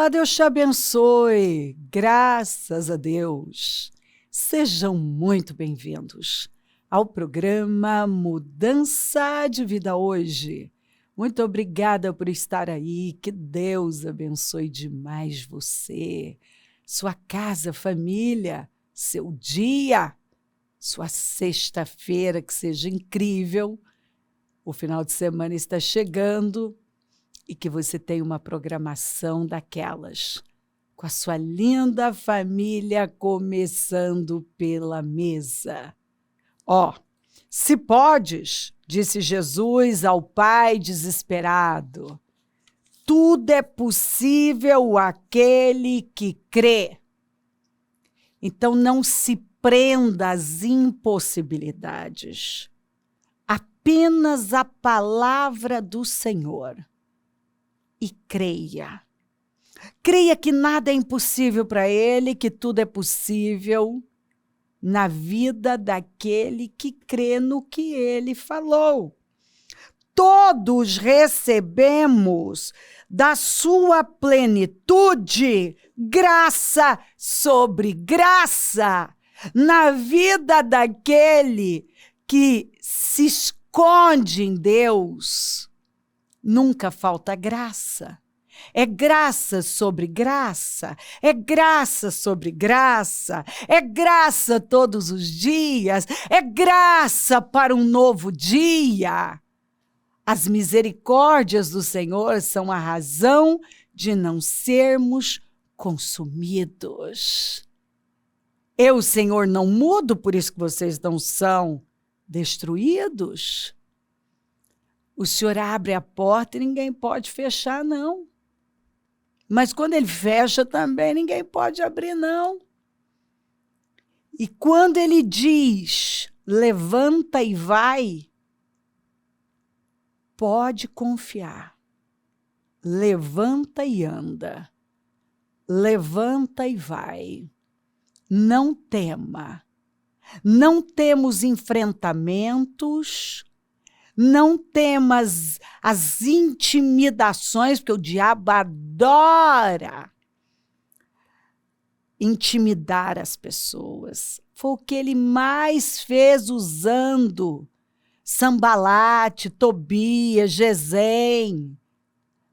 Olá, Deus te abençoe. Graças a Deus. Sejam muito bem-vindos ao programa Mudança de Vida Hoje. Muito obrigada por estar aí. Que Deus abençoe demais você, sua casa, família, seu dia, sua sexta-feira, que seja incrível. O final de semana está chegando. E que você tenha uma programação daquelas, com a sua linda família começando pela mesa. Se podes, disse Jesus ao pai desesperado, tudo é possível àquele que crê. Então não se prenda às impossibilidades, apenas a palavra do Senhor. E creia. Creia que nada é impossível para Ele, que tudo é possível na vida daquele que crê no que Ele falou. Todos recebemos da sua plenitude graça sobre graça na vida daquele que se esconde em Deus. Nunca falta graça. É graça sobre graça, é graça sobre graça, é graça todos os dias, é graça para um novo dia. As misericórdias do Senhor são a razão de não sermos consumidos. Eu, Senhor, não mudo, por isso que vocês não são destruídos. O Senhor abre a porta e ninguém pode fechar, não. Mas quando Ele fecha também, ninguém pode abrir, não. E quando Ele diz, levanta e vai, pode confiar. Levanta e anda. Levanta e vai. Não tema. Não temos enfrentamentos. Não temas as intimidações, porque o diabo adora intimidar as pessoas. Foi o que ele mais fez usando Sambalate, Tobias, Gesem,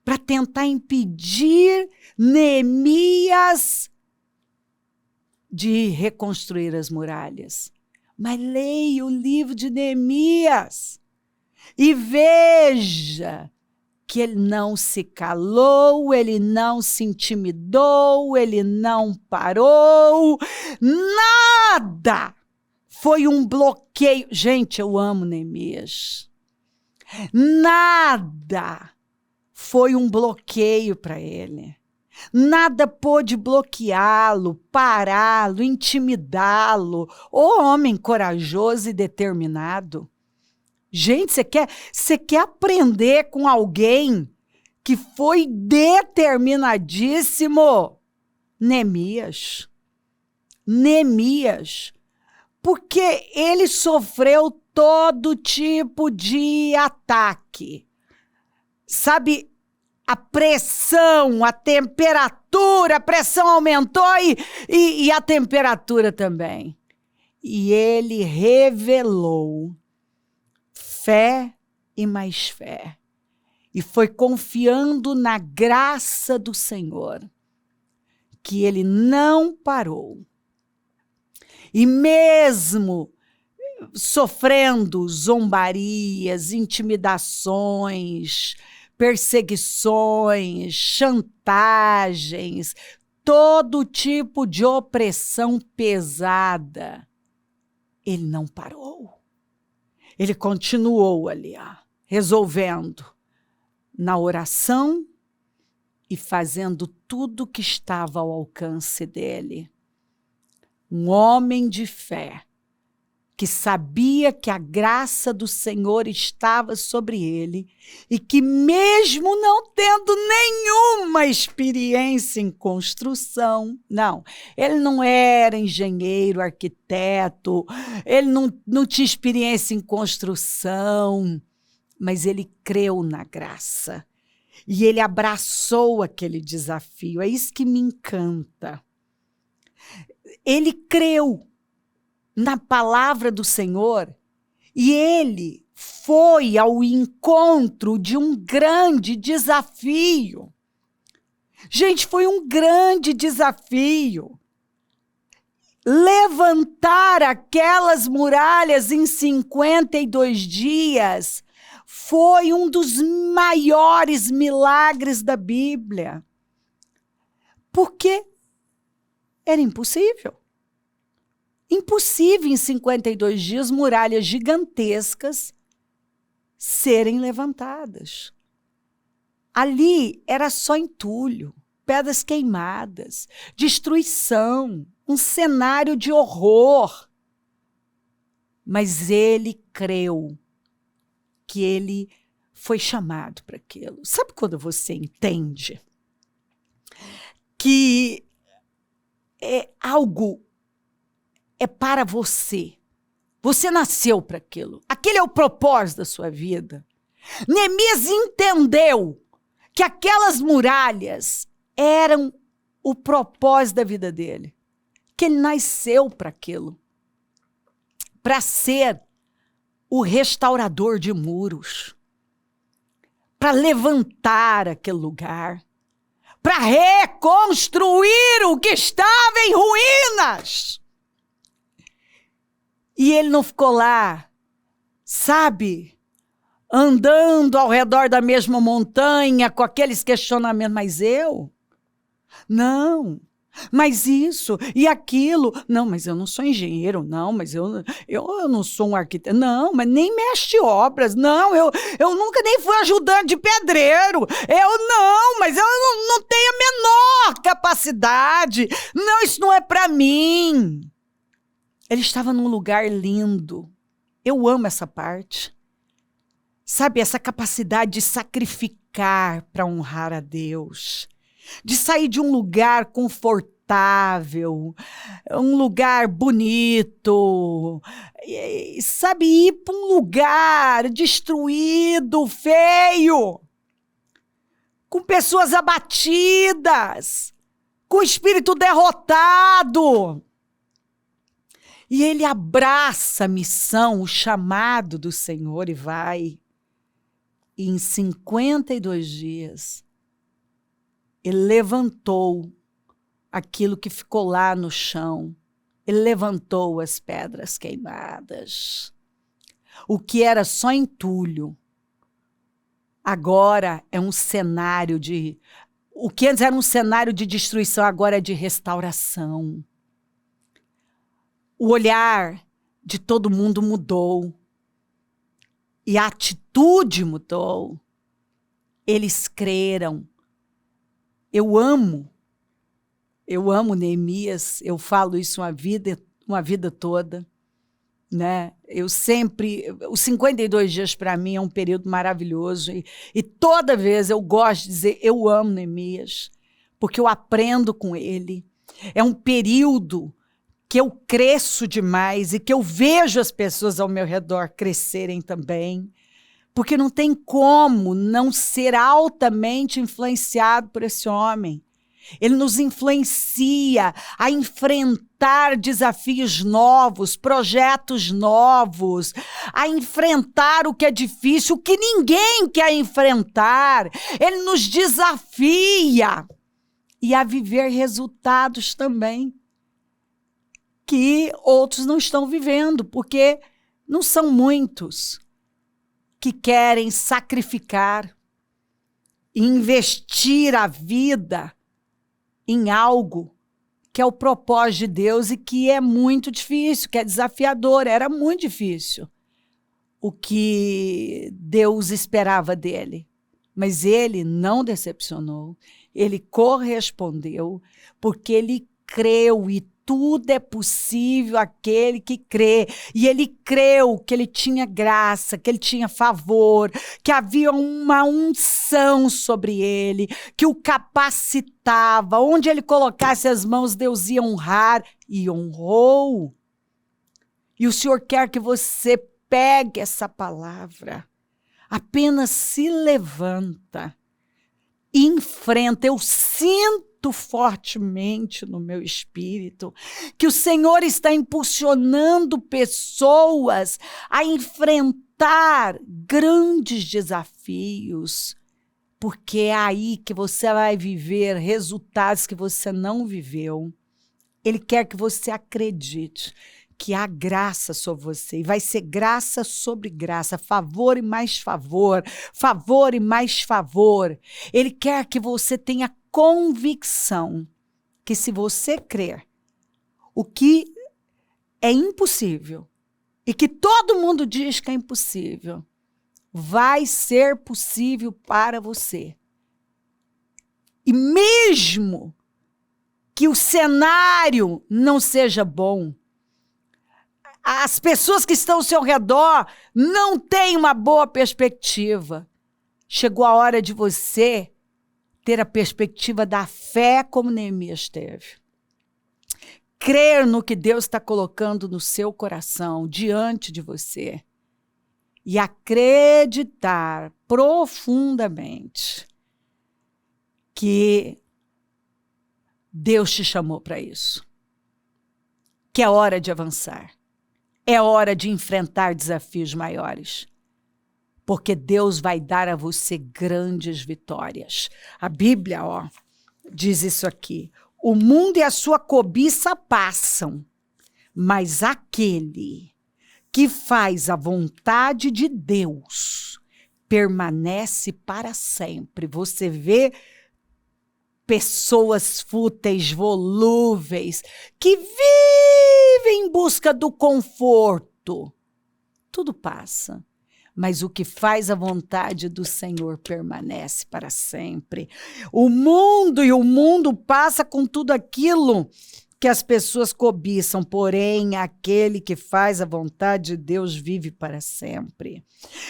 para tentar impedir Neemias de reconstruir as muralhas. Mas leia o livro de Neemias. E veja que ele não se calou, ele não se intimidou, ele não parou, nada foi um bloqueio. Gente, eu amo Neemias. Nada foi um bloqueio para ele. Nada pôde bloqueá-lo, pará-lo, intimidá-lo. Ô homem corajoso e determinado. Gente, você quer aprender com alguém que foi determinadíssimo? Neemias. Neemias. Porque ele sofreu todo tipo de ataque. Sabe, a pressão, a temperatura, a pressão aumentou e a temperatura também. E ele revelou fé e mais fé. E foi confiando na graça do Senhor que ele não parou. E mesmo sofrendo zombarias, intimidações, perseguições, chantagens, todo tipo de opressão pesada, ele não parou. Ele continuou ali, resolvendo na oração e fazendo tudo que estava ao alcance dele. Um homem de fé, que sabia que a graça do Senhor estava sobre ele e que mesmo não tendo nenhuma experiência em construção, ele não era engenheiro, arquiteto, ele não tinha experiência em construção, mas ele creu na graça. E ele abraçou aquele desafio. É isso que me encanta. Ele creu na palavra do Senhor e ele foi ao encontro de um grande desafio. Gente, foi um grande desafio. Levantar aquelas muralhas em 52 dias foi um dos maiores milagres da Bíblia. Porque era impossível. Impossível em 52 dias muralhas gigantescas serem levantadas. Ali era só entulho, pedras queimadas, destruição, um cenário de horror. Mas ele creu que ele foi chamado para aquilo. Sabe quando você entende que algo é para você? Você nasceu para aquilo. Aquele é o propósito da sua vida. Neemias entendeu que aquelas muralhas eram o propósito da vida dele. Que ele nasceu para aquilo. Para ser o restaurador de muros. Para levantar aquele lugar. Para reconstruir o que estava em ruínas. E ele não ficou lá, sabe, andando ao redor da mesma montanha com aqueles questionamentos. Mas eu? Não. Mas isso e aquilo. Não, mas eu não sou engenheiro. Não, mas eu não sou um arquiteto. Não, mas nem mestre obras. Não, eu nunca nem fui ajudante de pedreiro. Mas eu não tenho a menor capacidade. Não, isso não é para mim. Ele estava num lugar lindo. Eu amo essa parte. Sabe, essa capacidade de sacrificar para honrar a Deus. De sair de um lugar confortável, um lugar bonito. Sabe, ir para um lugar destruído, feio. Com pessoas abatidas. Com o espírito derrotado. E ele abraça a missão, o chamado do Senhor e vai. E em 52 dias, ele levantou aquilo que ficou lá no chão. Ele levantou as pedras queimadas. O que era só entulho, agora é um cenário de... O que antes era um cenário de destruição, agora é de restauração. O olhar de todo mundo mudou. E a atitude mudou. Eles creram. Eu amo Neemias, eu falo isso uma vida toda. Né? Os 52 dias para mim é um período maravilhoso. E toda vez eu gosto de dizer, eu amo Neemias, porque eu aprendo com ele. É um período que eu cresço demais e que eu vejo as pessoas ao meu redor crescerem também, porque não tem como não ser altamente influenciado por esse homem. Ele nos influencia a enfrentar desafios novos, projetos novos, a enfrentar o que é difícil, o que ninguém quer enfrentar. Ele nos desafia e a viver resultados também que outros não estão vivendo, porque não são muitos que querem sacrificar e investir a vida em algo que é o propósito de Deus e que é muito difícil, que é desafiador. Era muito difícil o que Deus esperava dele. Mas ele não decepcionou, ele correspondeu, porque ele creu e tudo é possível àquele que crê. E ele creu que ele tinha graça, que ele tinha favor, que havia uma unção sobre ele, que o capacitava. Onde ele colocasse as mãos, Deus ia honrar e honrou. E o Senhor quer que você pegue essa palavra. Apenas se levanta. enfrenta. Eu sinto fortemente no meu espírito que o Senhor está impulsionando pessoas a enfrentar grandes desafios, porque é aí que você vai viver resultados que você não viveu. Ele quer que você acredite que há graça sobre você, e vai ser graça sobre graça, favor e mais favor, favor e mais favor. Ele quer que você tenha convicção que se você crer o que é impossível, e que todo mundo diz que é impossível, vai ser possível para você. E mesmo que o cenário não seja bom, as pessoas que estão ao seu redor não têm uma boa perspectiva, chegou a hora de você ter a perspectiva da fé como Neemias teve. Crer no que Deus está colocando no seu coração, diante de você. E acreditar profundamente que Deus te chamou para isso. Que é hora de avançar. É hora de enfrentar desafios maiores. Porque Deus vai dar a você grandes vitórias. A Bíblia, diz isso aqui. O mundo e a sua cobiça passam, mas aquele que faz a vontade de Deus permanece para sempre. Você vê pessoas fúteis, volúveis, que vivem em busca do conforto. Tudo passa, mas o que faz a vontade do Senhor permanece para sempre. O mundo passa com tudo aquilo que as pessoas cobiçam, porém aquele que faz a vontade de Deus vive para sempre.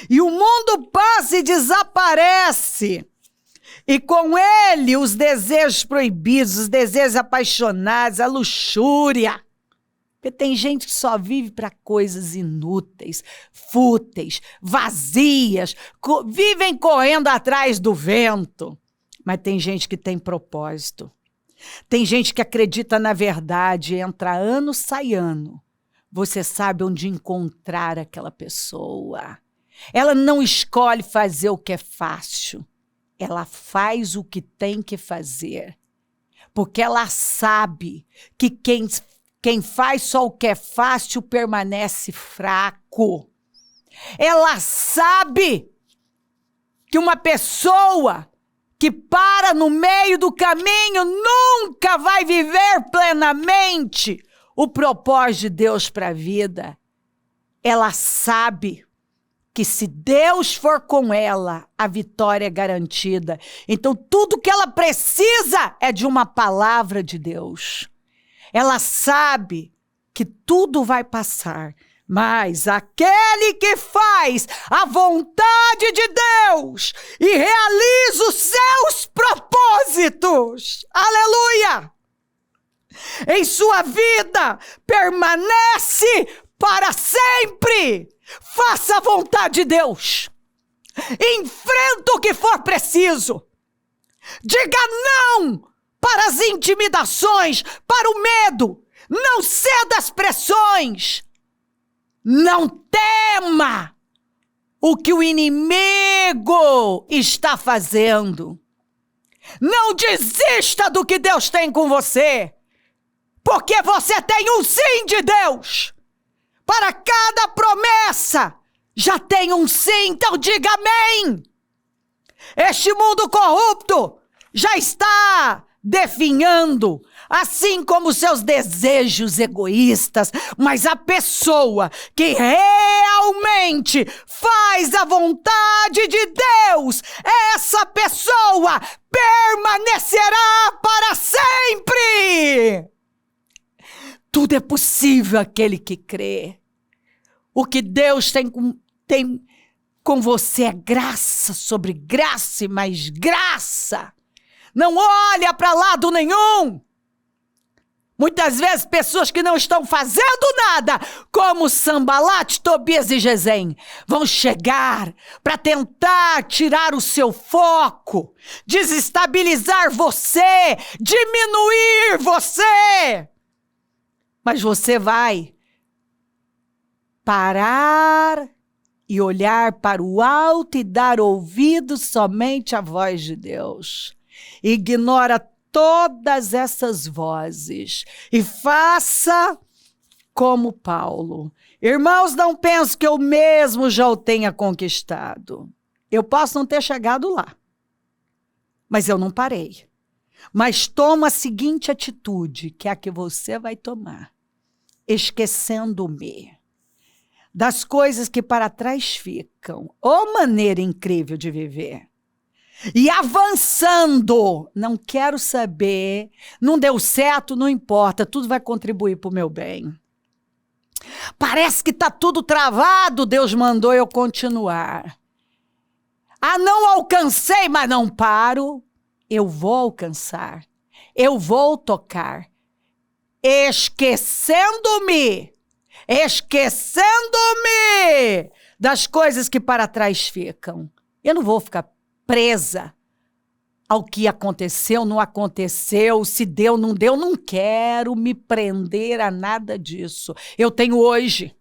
E o mundo passa e desaparece, e com ele os desejos proibidos, os desejos apaixonados, a luxúria. Porque tem gente que só vive para coisas inúteis, fúteis, vazias, vivem correndo atrás do vento. Mas tem gente que tem propósito. Tem gente que acredita na verdade, entra ano, sai ano. Você sabe onde encontrar aquela pessoa. Ela não escolhe fazer o que é fácil. Ela faz o que tem que fazer. Porque ela sabe que quem faz só o que é fácil permanece fraco. Ela sabe que uma pessoa que para no meio do caminho nunca vai viver plenamente o propósito de Deus para a vida. Ela sabe que se Deus for com ela, a vitória é garantida. Então tudo que ela precisa é de uma palavra de Deus. Ela sabe que tudo vai passar, mas aquele que faz a vontade de Deus e realiza os seus propósitos, aleluia, em sua vida, permanece para sempre. Faça a vontade de Deus. Enfrenta o que for preciso. Diga não para as intimidações, para o medo. Não ceda às pressões. Não tema o que o inimigo está fazendo. Não desista do que Deus tem com você, porque você tem um sim de Deus. Para cada promessa já tem um sim, então diga amém. Este mundo corrupto já está definhando, assim como seus desejos egoístas, mas a pessoa que realmente faz a vontade de Deus, essa pessoa permanecerá para sempre. Tudo é possível aquele que crê. O que Deus tem com você é graça sobre graça e mais graça. Não olha para lado nenhum. Muitas vezes pessoas que não estão fazendo nada, como Sambalate, Tobias e Gesem, vão chegar para tentar tirar o seu foco, desestabilizar você, diminuir você. Mas você vai parar e olhar para o alto e dar ouvido somente à voz de Deus. Ignora todas essas vozes e faça como Paulo. Irmãos, não penso que eu mesmo já o tenha conquistado. Eu posso não ter chegado lá, mas eu não parei. Mas toma a seguinte atitude, que é a que você vai tomar. Esquecendo-me das coisas que para trás ficam. Ô maneira incrível de viver. E avançando, não quero saber, não deu certo, não importa, tudo vai contribuir para o meu bem. Parece que está tudo travado, Deus mandou eu continuar. Não alcancei, mas não paro. Eu vou alcançar, eu vou tocar. Esquecendo-me das coisas que para trás ficam. Eu não vou ficar presa ao que aconteceu, não aconteceu, se deu, não quero me prender a nada disso. Eu tenho hoje,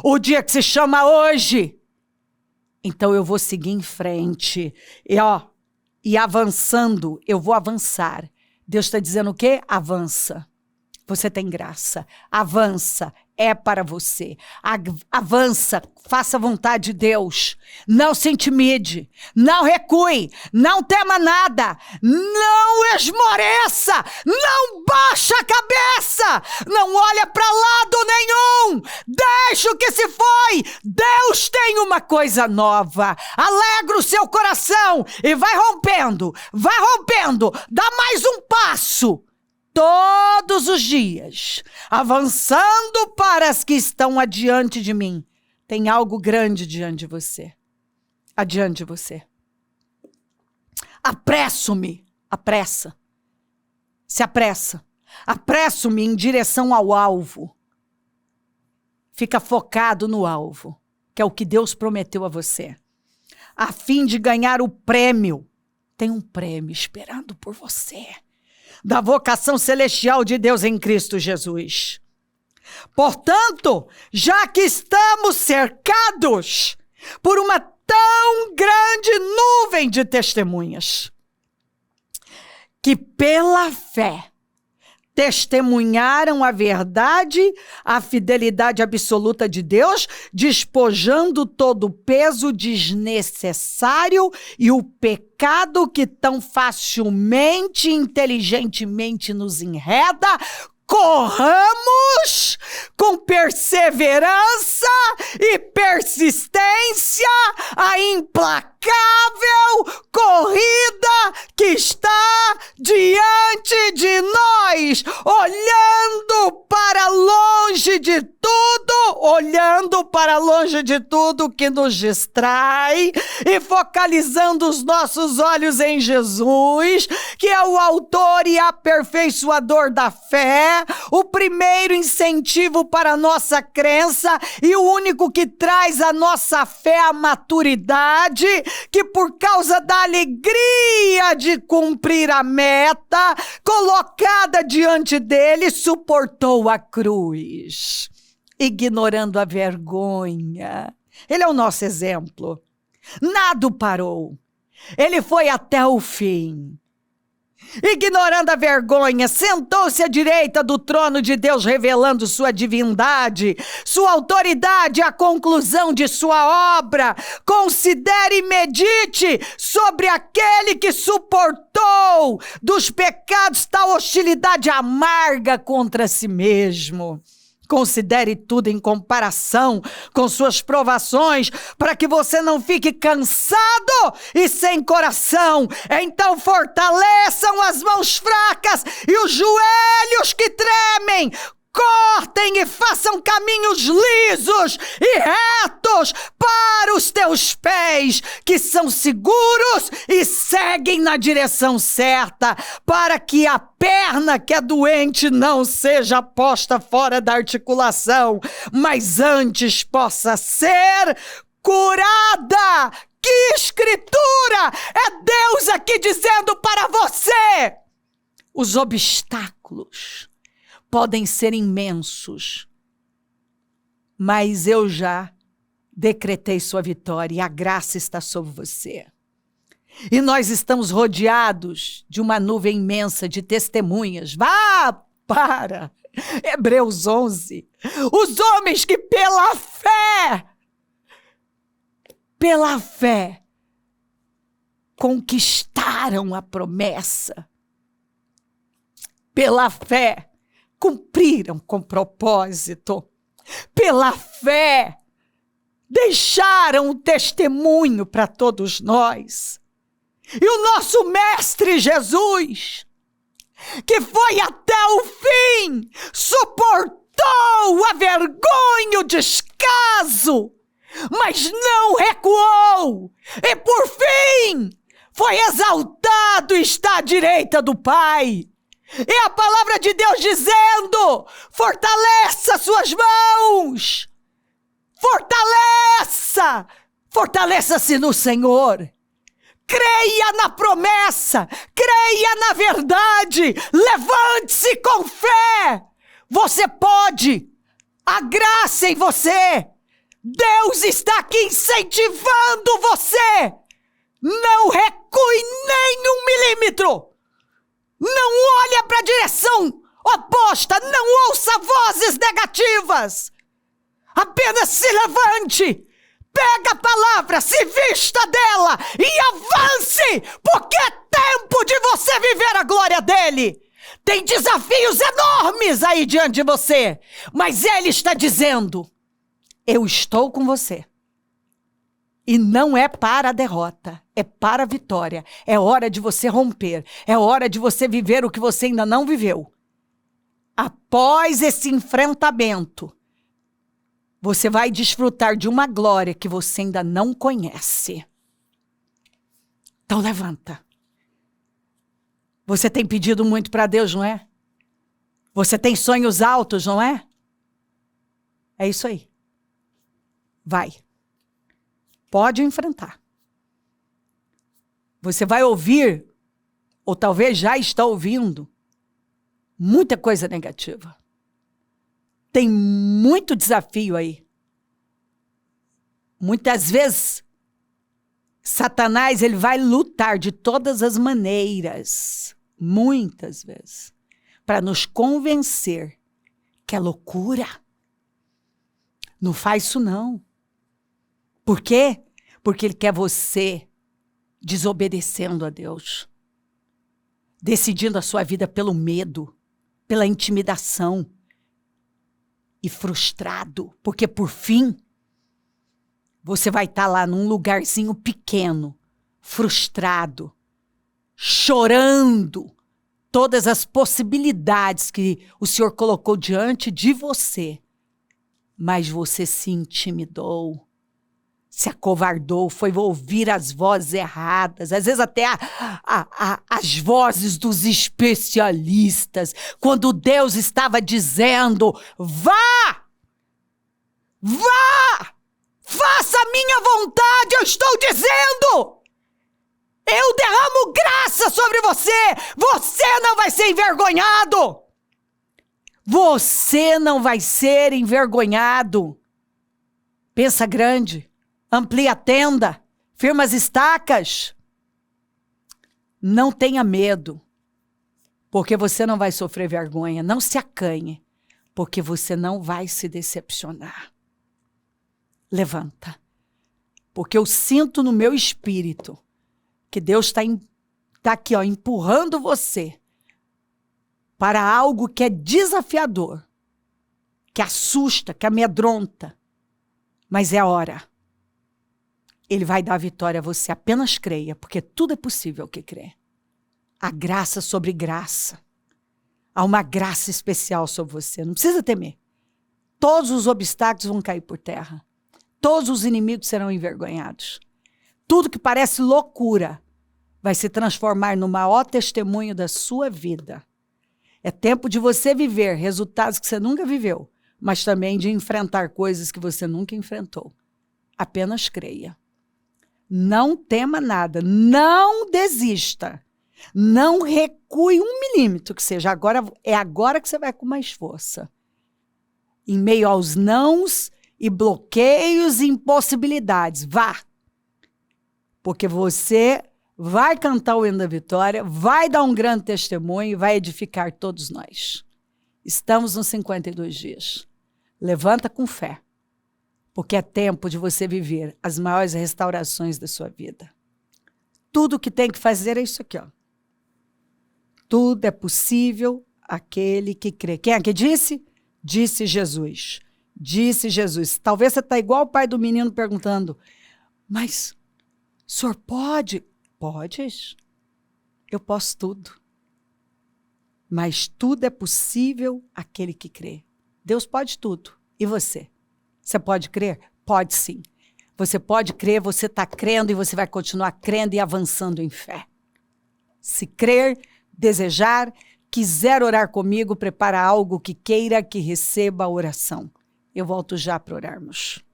o dia que se chama hoje. Então eu vou seguir em frente. E avançando, eu vou avançar. Deus está dizendo o quê? Avança. Você tem graça. Avança. É para você. Avança, faça a vontade de Deus. Não se intimide, não recue, não tema nada, não esmoreça, não baixa a cabeça, não olha para lado nenhum, deixa o que se foi. Deus tem uma coisa nova. Alegra o seu coração e vai rompendo, dá mais um passo. Todos os dias, avançando para as que estão adiante de mim. Tem algo grande diante de você. Adiante de você. Apresso-me. Se apressa. Apresso-me em direção ao alvo. Fica focado no alvo, que é o que Deus prometeu a você. A fim de ganhar o prêmio. Tem um prêmio esperando por você. Da vocação celestial de Deus em Cristo Jesus. Portanto, já que estamos cercados por uma tão grande nuvem de testemunhas, que pela fé testemunharam a verdade, a fidelidade absoluta de Deus, despojando todo o peso desnecessário e o pecado que tão facilmente e inteligentemente nos enreda, corramos com perseverança e persistência a implacável corrida que está diante de nós, olhando para longe de tudo que nos distrai e focalizando os nossos olhos em Jesus, que é o autor e aperfeiçoador da fé, o primeiro incentivo para a nossa crença e o único que traz a nossa fé à maturidade, que por causa da alegria de cumprir a meta colocada diante dele, suportou a cruz, ignorando a vergonha. Ele é o nosso exemplo. Nada o parou. Ele foi até o fim. Ignorando a vergonha, sentou-se à direita do trono de Deus, revelando sua divindade, sua autoridade, a conclusão de sua obra. Considere e medite sobre aquele que suportou dos pecados tal hostilidade amarga contra si mesmo. Considere tudo em comparação com suas provações, para que você não fique cansado e sem coração. Então fortaleçam as mãos fracas e os joelhos que tremem. cortem e façam caminhos lisos e retos para os teus pés, que são seguros e seguem na direção certa, para que a perna que é doente não seja posta fora da articulação, mas antes possa ser curada. Que escritura! É Deus aqui dizendo para você: os obstáculos podem ser imensos, mas eu já decretei sua vitória e a graça está sobre você. E nós estamos rodeados de uma nuvem imensa de testemunhas. Vá para Hebreus 11. Os homens que pela fé, conquistaram a promessa. Pela fé, cumpriram com propósito. Pela fé, deixaram um testemunho para todos nós. E o nosso Mestre Jesus, que foi até o fim, suportou a vergonha, o descaso, mas não recuou. E por fim, foi exaltado e está à direita do Pai. E a palavra de Deus dizendo: fortaleça suas mãos. Fortaleça-se no Senhor. Creia na promessa, creia na verdade, levante-se com fé. Você pode, a graça em você. Deus está aqui incentivando você. Não recue nem 1 milímetro. Não olhe para a direção oposta, não ouça vozes negativas. Apenas se levante. Pega a palavra, se vista dela e avance, porque é tempo de você viver a glória dele. Tem desafios enormes aí diante de você, mas ele está dizendo: eu estou com você. E não é para a derrota, é para a vitória. É hora de você romper, é hora de você viver o que você ainda não viveu. Após esse enfrentamento, você vai desfrutar de uma glória que você ainda não conhece. Então levanta. Você tem pedido muito para Deus, não é? Você tem sonhos altos, não é? É isso aí. Vai. Pode enfrentar. Você vai ouvir, ou talvez já está ouvindo, muita coisa negativa. Tem muito desafio aí. Muitas vezes, Satanás ele vai lutar de todas as maneiras, muitas vezes, para nos convencer que é loucura. Não faz isso não. Por quê? Porque ele quer você desobedecendo a Deus, decidindo a sua vida pelo medo, pela intimidação, e frustrado, porque por fim, você vai estar lá num lugarzinho pequeno, frustrado, chorando todas as possibilidades que o Senhor colocou diante de você, mas você se intimidou, se acovardou, foi ouvir as vozes erradas, às vezes até as vozes dos especialistas, quando Deus estava dizendo: vá, faça a minha vontade, eu estou dizendo, eu derramo graça sobre você, você não vai ser envergonhado, você não vai ser envergonhado. Pensa grande. Amplia a tenda, firma as estacas. Não tenha medo, porque você não vai sofrer vergonha. Não se acanhe, porque você não vai se decepcionar. Levanta, porque eu sinto no meu espírito que Deus está aqui, ó, empurrando você para algo que é desafiador, que assusta, que amedronta, mas é a hora. Ele vai dar a vitória a você, apenas creia, porque tudo é possível que crê. A graça sobre graça. Há uma graça especial sobre você. Não precisa temer. Todos os obstáculos vão cair por terra. Todos os inimigos serão envergonhados. Tudo que parece loucura vai se transformar no maior testemunho da sua vida. É tempo de você viver resultados que você nunca viveu, mas também de enfrentar coisas que você nunca enfrentou. Apenas creia. Não tema nada. Não desista. Não recue 1 milímetro, que seja. É agora que você vai com mais força. Em meio aos nãos e bloqueios e impossibilidades. Vá. Porque você vai cantar o hino da vitória, vai dar um grande testemunho e vai edificar todos nós. Estamos nos 52 dias. Levanta com fé. Porque é tempo de você viver as maiores restaurações da sua vida. Tudo que tem que fazer é isso aqui, ó. Tudo é possível aquele que crê. Quem é que disse? Disse Jesus. Disse Jesus. Talvez você está igual o pai do menino perguntando, mas o senhor pode? Podes. Eu posso tudo. Mas tudo é possível aquele que crê. Deus pode tudo. E você? Você pode crer? Pode sim. Você pode crer, você está crendo e você vai continuar crendo e avançando em fé. Se crer, desejar, quiser orar comigo, prepara algo que queira que receba a oração. Eu volto já para orarmos.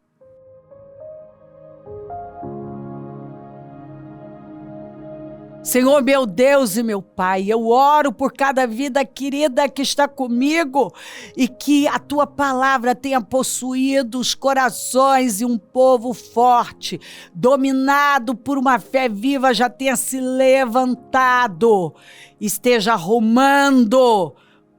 Senhor, meu Deus e meu Pai, eu oro por cada vida querida que está comigo e que a Tua palavra tenha possuído os corações e um povo forte, dominado por uma fé viva, já tenha se levantado, esteja rumando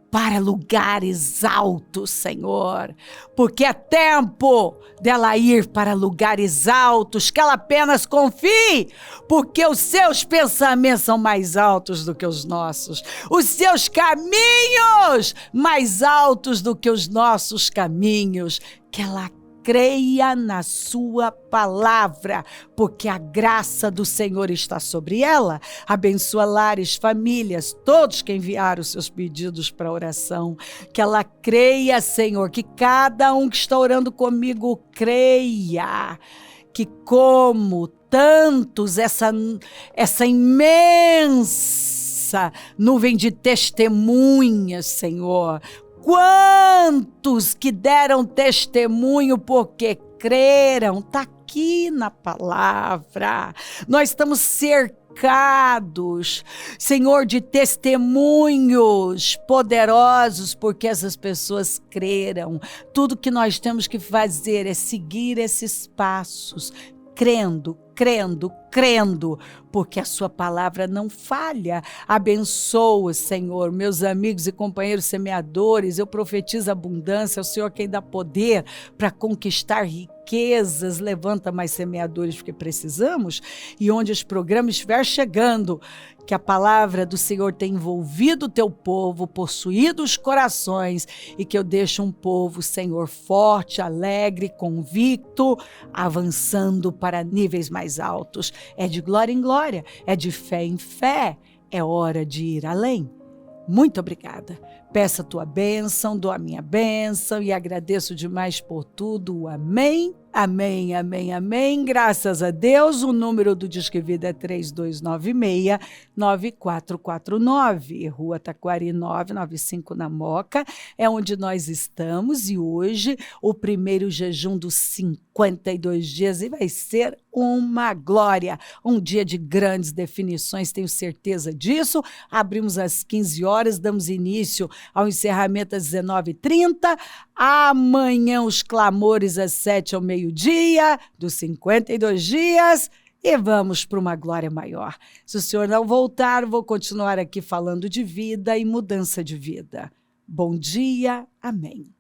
para lugares altos, Senhor, porque é tempo dela ir para lugares altos, que ela apenas confie, porque os seus pensamentos são mais altos do que os nossos, os seus caminhos mais altos do que os nossos caminhos, que ela creia na sua palavra, porque a graça do Senhor está sobre ela. Abençoa lares, famílias, todos que enviaram os seus pedidos para oração. Que ela creia, Senhor, que cada um que está orando comigo creia. Que como tantos, essa imensa nuvem de testemunhas, Senhor, quantos que deram testemunho porque creram, está aqui na palavra. Nós estamos cercados, Senhor, de testemunhos poderosos, porque essas pessoas creram. Tudo que nós temos que fazer é seguir esses passos, crendo, porque a sua palavra não falha. Abençoa, Senhor, meus amigos e companheiros semeadores. Eu profetizo abundância, é o Senhor quem dá poder para conquistar riquezas. Levanta mais semeadores, porque precisamos. E onde os programas estiver chegando, que a palavra do Senhor tenha envolvido o teu povo, possuído os corações, e que eu deixe um povo, Senhor, forte, alegre, convicto, avançando para níveis mais altos. É de glória em glória, é de fé em fé, é hora de ir além. Muito obrigada. Peço a tua bênção, dou a minha bênção e agradeço demais por tudo. Amém, amém, amém, amém. Graças a Deus, o número do Disque Vida é 3296-9449, Rua Taquari 995 na Moca, é onde nós estamos e hoje o primeiro jejum dos 52 dias e vai ser uma glória, um dia de grandes definições, tenho certeza disso. Abrimos às 15 horas, damos início ao encerramento às 19h30, amanhã os clamores às 7 ao meio-dia, dos 52 dias, e vamos para uma glória maior. Se o Senhor não voltar, vou continuar aqui falando de vida e mudança de vida. Bom dia, amém.